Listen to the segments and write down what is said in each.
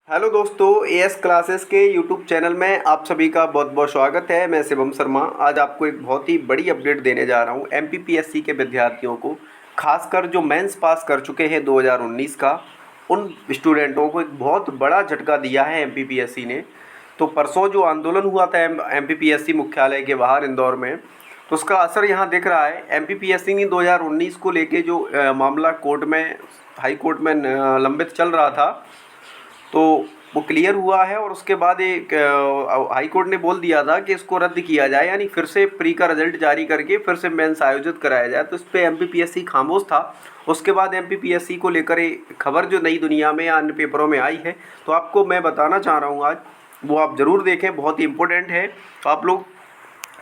Hello दोस्तों, as classes के YouTube channel में आप सभी का बहुत बहुत स्वागत है। मैं शिवम शर्मा आज आपको एक बहुत ही बड़ी अपडेट देने जा रहा हूं एमपीपीएससी के विद्यार्थियों को, खासकर जो मेंस पास कर चुके हैं 2019 का, उन स्टूडेंटों को एक बहुत बड़ा झटका दिया है एमपीपीएससी ने। तो परसों जो आंदोलन हुआ था एमपीपीएससी मुख्यालय के बाहर इंदौर में, तो उसका असर यहाँ दिख रहा है। एमपीपीएससी ने 2019 को लेके जो मामला कोर्ट में, हाई कोर्ट में लंबित चल रहा था, तो वो क्लियर हुआ है। और उसके बाद एक हाई कोर्ट ने बोल दिया था कि इसको रद्द किया जाए, यानी फिर से प्री का रिजल्ट जारी करके फिर से मेंस आयोजित कराया जाए। तो इस पर एमपीपीएससी खामोश था। उसके बाद एमपीपीएससी को लेकर एक खबर जो नई दुनिया में या अन्य पेपरों में आई है, तो आपको मैं बताना चाह रहा हूँ आज, वो आप ज़रूर देखें, बहुत ही इंपॉर्टेंट है। तो आप लोग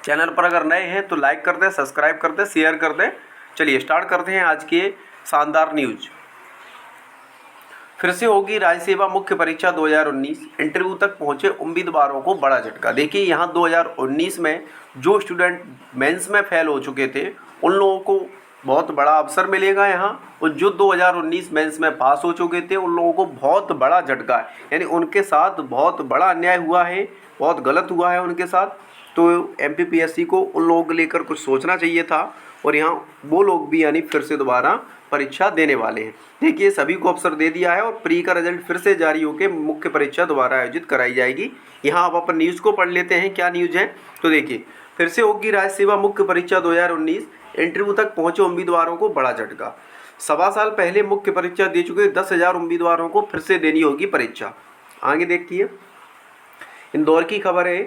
चैनल पर अगर नए हैं तो लाइक कर दें, सब्सक्राइब कर दें, शेयर कर दें। चलिए स्टार्ट करते हैं आज के शानदार न्यूज़। फिर से होगी राज्य सेवा मुख्य परीक्षा 2019, इंटरव्यू तक पहुंचे उम्मीदवारों को बड़ा झटका। देखिए यहाँ 2019 में जो स्टूडेंट मेंस में फेल हो चुके थे, उन लोगों को बहुत बड़ा अवसर मिलेगा यहाँ, और जो 2019 मेंस में पास हो चुके थे उन लोगों को बहुत बड़ा झटका है। यानी उनके साथ बहुत बड़ा अन्याय हुआ है, बहुत गलत हुआ है उनके साथ। तो एमपीपीएससी को उन लोगों को लेकर कुछ सोचना चाहिए था, और यहाँ वो लोग भी यानी फिर से दोबारा परीक्षा देने वाले हैं। देखिए सभी को अवसर दे दिया है, और प्री का रिजल्ट फिर से जारी होकर मुख्य परीक्षा दोबारा आयोजित कराई जाएगी। यहाँ अब अपन न्यूज़ को पढ़ लेते हैं, क्या न्यूज़ है। तो देखिए, फिर से होगी राज्य सेवा मुख्य परीक्षा 2019, इंटरव्यू तक पहुंचे उम्मीदवारों को बड़ा झटका। 1.25 साल पहले मुख्य परीक्षा दे चुके 10,000 उम्मीदवारों को फिर से देनी होगी परीक्षा। आगे देखिए, इंदौर की खबर है,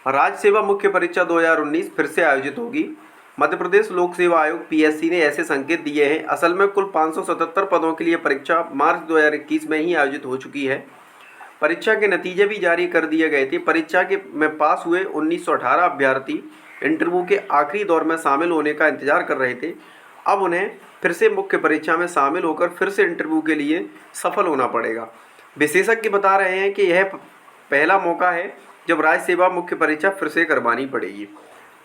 राज्य सेवा मुख्य परीक्षा 2019 फिर से आयोजित होगी। मध्य प्रदेश लोक सेवा आयोग पीएससी ने ऐसे संकेत दिए हैं। असल में कुल 577 पदों के लिए परीक्षा मार्च 2021 में ही आयोजित हो चुकी है। परीक्षा के नतीजे भी जारी कर दिए गए थे। परीक्षा के में पास हुए 1918 अभ्यर्थी इंटरव्यू के आखिरी दौर में शामिल होने का इंतजार कर रहे थे। अब उन्हें फिर से मुख्य परीक्षा में शामिल होकर फिर से इंटरव्यू के लिए सफल होना पड़ेगा। विशेषज्ञ बता रहे हैं कि यह पहला मौका है जब राज्य सेवा मुख्य परीक्षा फिर से करवानी पड़ेगी।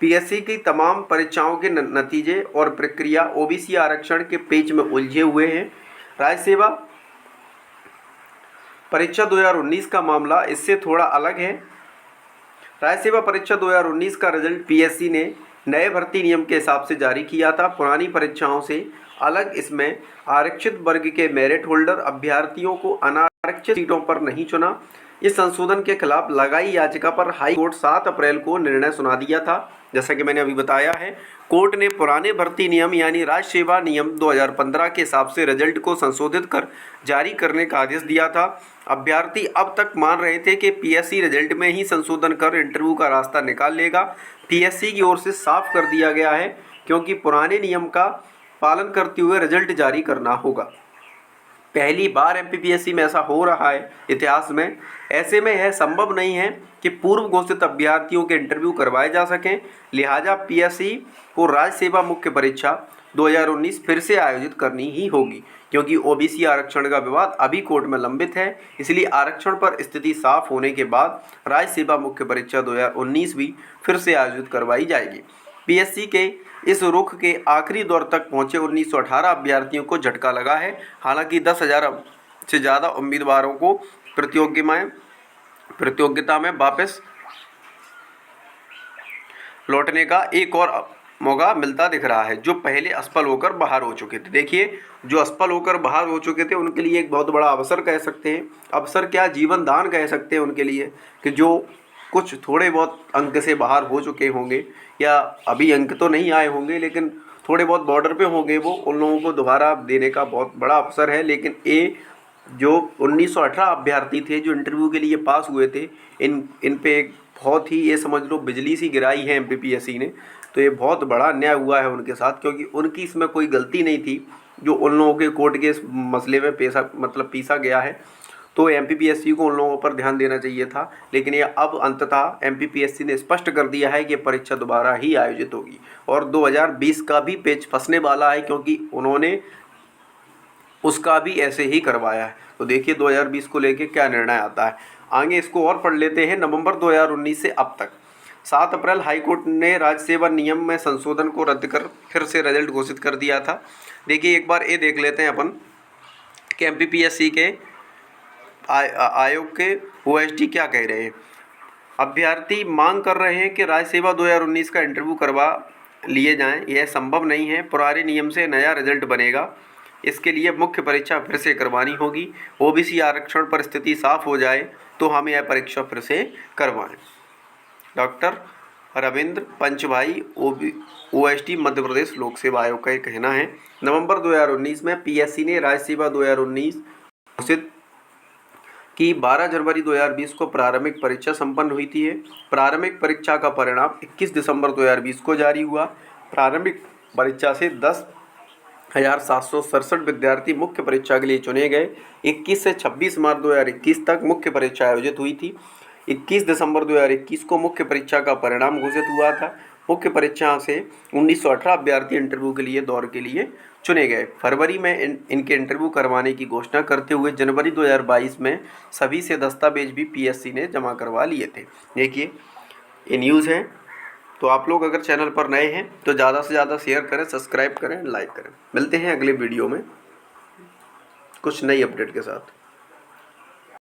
पीएससी की तमाम परीक्षाओं के नतीजे और प्रक्रिया ओबीसी आरक्षण के पेच में उलझे हुए हैं। राज्य सेवा परीक्षा 2019 का मामला इससे थोड़ा अलग है। राज्य सेवा परीक्षा 2019 का रिजल्ट पीएससी ने नए भर्ती नियम के हिसाब से जारी किया था। पुरानी परीक्षाओं से अलग इसमें आरक्षित वर्ग के मेरिट होल्डर अभ्यर्थियों को अनारक्षित सीटों पर नहीं चुना। इस संशोधन के खिलाफ लगाई याचिका पर हाई कोर्ट 7 अप्रैल को निर्णय सुना दिया था। जैसा कि मैंने अभी बताया है, कोर्ट ने पुराने भर्ती नियम यानी राज्य सेवा नियम 2015 के हिसाब से रिजल्ट को संशोधित कर जारी करने का आदेश दिया था। अभ्यर्थी अब तक मान रहे थे कि पीएससी रिजल्ट में ही संशोधन कर इंटरव्यू का रास्ता निकाल लेगा। पीएससी की ओर से साफ कर दिया गया है, क्योंकि पुराने नियम का पालन करते हुए रिजल्ट जारी करना होगा। पहली बार एमपीपीएससी में ऐसा हो रहा है इतिहास में। ऐसे में यह संभव नहीं है कि पूर्व घोषित अभ्यर्थियों के इंटरव्यू करवाए जा सकें। लिहाजा पीएससी को राज्य सेवा मुख्य परीक्षा 2019 फिर से आयोजित करनी ही होगी, क्योंकि ओबीसी आरक्षण का विवाद अभी कोर्ट में लंबित है। इसलिए आरक्षण पर स्थिति साफ होने के बाद राज्य सेवा मुख्य परीक्षा 2019 भी फिर से आयोजित करवाई जाएगी। पीएससी के इस रुख के आखिरी दौर तक पहुंचे 1918 अभ्यर्थियों को झटका लगा है। हालांकि 10,000 से ज़्यादा उम्मीदवारों को प्रतियोगिता में वापस लौटने का एक और मौका मिलता दिख रहा है, जो पहले असफल होकर बाहर हो चुके थे। देखिए, जो असफल होकर बाहर हो चुके थे उनके लिए एक बहुत बड़ा अवसर कह सकते हैं, अवसर क्या, जीवन दान कह सकते हैं उनके लिए, कि जो कुछ थोड़े बहुत अंक से बाहर हो चुके होंगे, या अभी अंक तो नहीं आए होंगे लेकिन थोड़े बहुत बॉर्डर पे होंगे, वो उन लोगों को दोबारा देने का बहुत बड़ा अवसर है। लेकिन ये जो 1918 अभ्यर्थी थे जो इंटरव्यू के लिए पास हुए थे, इन पे एक बहुत ही, ये समझ लो, बिजली सी गिराई है एमपीपीएससी ने। तो ये बहुत बड़ा अन्याय हुआ है उनके साथ, क्योंकि उनकी इसमें कोई गलती नहीं थी, जो उन लोगों के कोर्ट के इस मसले में पीसा गया है। तो एमपीपीएससी को उन लोगों पर ध्यान देना चाहिए था। लेकिन ये अब अंततः एमपीपीएससी ने स्पष्ट कर दिया है कि परीक्षा दोबारा ही आयोजित होगी, और 2020 का भी पेच फंसने वाला है, क्योंकि उन्होंने उसका भी ऐसे ही करवाया है। तो देखिए 2020 को लेके क्या निर्णय आता है। आगे इसको और पढ़ लेते हैं। नवंबर 2019 से अब तक 7 अप्रैल हाईकोर्ट ने राज्य सेवा नियम में संशोधन को रद्द कर फिर से रिजल्ट घोषित कर दिया था। देखिए एक बार ये देख लेते हैं अपन कि एमपीपीएससी के आयोग के ओएसडी क्या कह रहे हैं। अभ्यर्थी मांग कर रहे हैं कि राज्य सेवा 2019 का इंटरव्यू करवा लिए जाएं। यह संभव नहीं है, पुराने नियम से नया रिजल्ट बनेगा। इसके लिए मुख्य परीक्षा फिर से करवानी होगी। ओबीसी आरक्षण पर स्थिति साफ हो जाए तो हम यह परीक्षा फिर से करवाएं। डॉक्टर रविंद्र पंचभाई, ओएसडी मध्य प्रदेश लोक सेवा आयोग का ये कहना है। नवंबर 2019 में पीएससी ने राज्य सेवा 2019 घोषित कि 12 जनवरी 2020 को प्रारंभिक परीक्षा संपन्न हुई थी। प्रारंभिक परीक्षा का परिणाम 21 दिसंबर 2020 को जारी हुआ। प्रारंभिक परीक्षा से 10,767 विद्यार्थी मुख्य परीक्षा के लिए चुने गए। 21 से 26 मार्च 2021 तक मुख्य परीक्षा आयोजित हुई थी। 21 दिसंबर 2021 को मुख्य परीक्षा का परिणाम घोषित हुआ था। मुख्य परीक्षा से 1918 अभ्यर्थी इंटरव्यू के लिए दौर के लिए चुने गए। फरवरी में इनके इंटरव्यू करवाने की घोषणा करते हुए जनवरी 2022 में सभी से दस्तावेज भी पीएससी ने जमा करवा लिए थे। देखिए ये न्यूज़ है। तो आप लोग अगर चैनल पर नए हैं तो ज़्यादा से ज़्यादा शेयर करें, सब्सक्राइब करें, लाइक करें। मिलते हैं अगले वीडियो में कुछ नई अपडेट के साथ।